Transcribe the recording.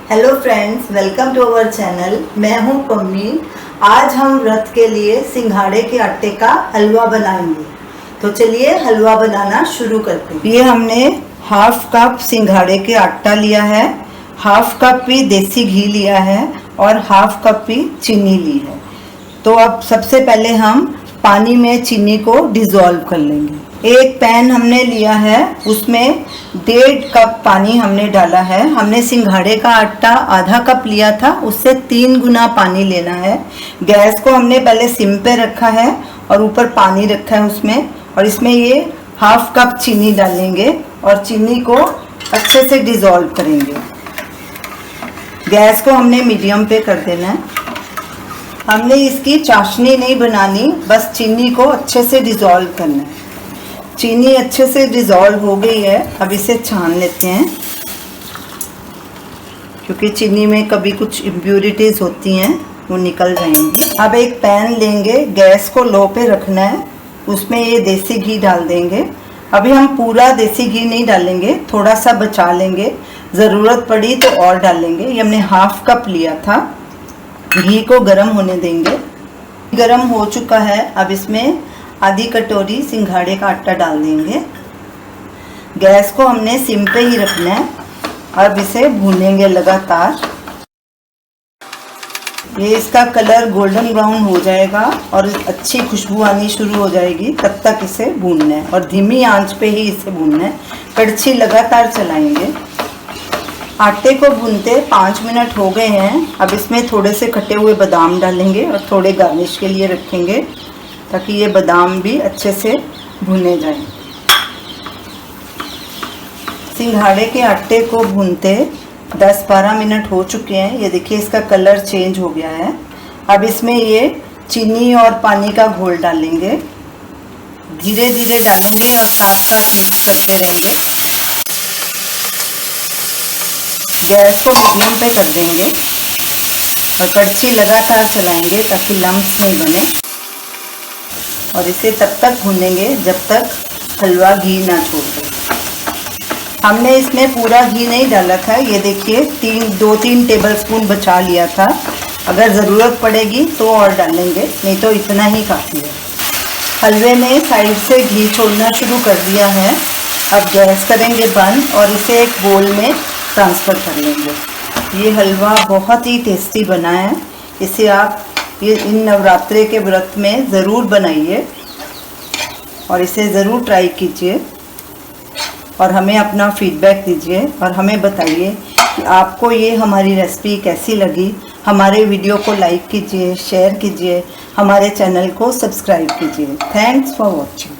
Hello friends, welcome to our channel. मैं हूं पम्मी। आज हम व्रत के लिए सिंघाड़े के आटे का हलवा बनाएंगे। तो चलिए हलवा बनाना शुरू करते हैं। ये हमने हाफ कप सिंघाड़े के आटा लिया है, हाफ कप भी देसी घी लिया है और हाफ कप भी चीनी ली है। तो अब सबसे पहले हम पानी में चीनी को डिज़ोल्व कर लेंगे। एक पैन हमने लिया है, उसमें 1.5 कप पानी हमने डाला है। हमने सिंघाड़े का आटा आधा कप लिया था, उससे 3 गुना पानी लेना है। गैस को हमने पहले सिम पे रखा है और ऊपर पानी रखा है उसमें, और इसमें ये हाफ कप चीनी डालेंगे और चीनी को अच्छे से डिज़ोल्व करेंगे। गैस को हमने मीडियम पे कर देना है। हमने इसकी चाशनी नहीं बनानी, बस चीनी को अच्छे से डिज़ोल्व करना है। चीनी अच्छे से डिज़ोल्व हो गई है, अब इसे छान लेते हैं, क्योंकि चीनी में कभी कुछ इम्प्यूरिटीज़ होती हैं, वो निकल जाएंगी। अब एक पैन लेंगे, गैस को लो पे रखना है, उसमें ये देसी घी डाल देंगे। अभी हम पूरा देसी घी नहीं डालेंगे, थोड़ा सा बचा लेंगे, ज़रूरत पड़ी तो और डालेंगे। ये हमने हाफ कप लिया था। घी को गर्म होने देंगे। गर्म हो चुका है, अब इसमें आधी कटोरी सिंघाड़े का आटा डाल देंगे। गैस को हमने सिम पे ही रखना है। अब इसे भूनेंगे लगातार। ये इसका कलर गोल्डन ब्राउन हो जाएगा और अच्छी खुशबू आनी शुरू हो जाएगी, तब तक इसे भूनना है और धीमी आंच पे ही इसे भूनना है। कड़छी लगातार चलाएंगे। आटे को भूनते 5 मिनट हो गए हैं। अब इसमें थोड़े से कटे हुए बादाम डालेंगे और थोड़े गार्निश के लिए रखेंगे, ताकि ये बादाम भी अच्छे से भुने जाएं। सिंघाड़े के आटे को भूनते 10-12 मिनट हो चुके हैं। ये देखिए इसका कलर चेंज हो गया है। अब इसमें ये चीनी और पानी का घोल डालेंगे। धीरे धीरे डालेंगे और साथ साथ मिक्स करते रहेंगे। गैस को मीडियम पे कर देंगे और कड़छी लगातार चलाएंगे ताकि लम्स नहीं बने, और इसे तब तक भूनेंगे जब तक हलवा घी ना छोड़ दे। हमने इसमें पूरा घी नहीं डाला था, ये देखिए 2-3 टेबलस्पून बचा लिया था। अगर ज़रूरत पड़ेगी तो और डालेंगे, नहीं तो इतना ही काफ़ी है। हलवे ने साइड से घी छोड़ना शुरू कर दिया है। अब गैस करेंगे बंद और इसे एक बोल में ट्रांसफ़र कर लेंगे। ये हलवा बहुत ही टेस्टी बना है। इसे आप इन नवरात्रे के व्रत में ज़रूर बनाइए और इसे ज़रूर ट्राई कीजिए और हमें अपना फीडबैक दीजिए और हमें बताइए कि आपको ये हमारी रेसिपी कैसी लगी। हमारे वीडियो को लाइक कीजिए, शेयर कीजिए, हमारे चैनल को सब्सक्राइब कीजिए। Thanks for watching.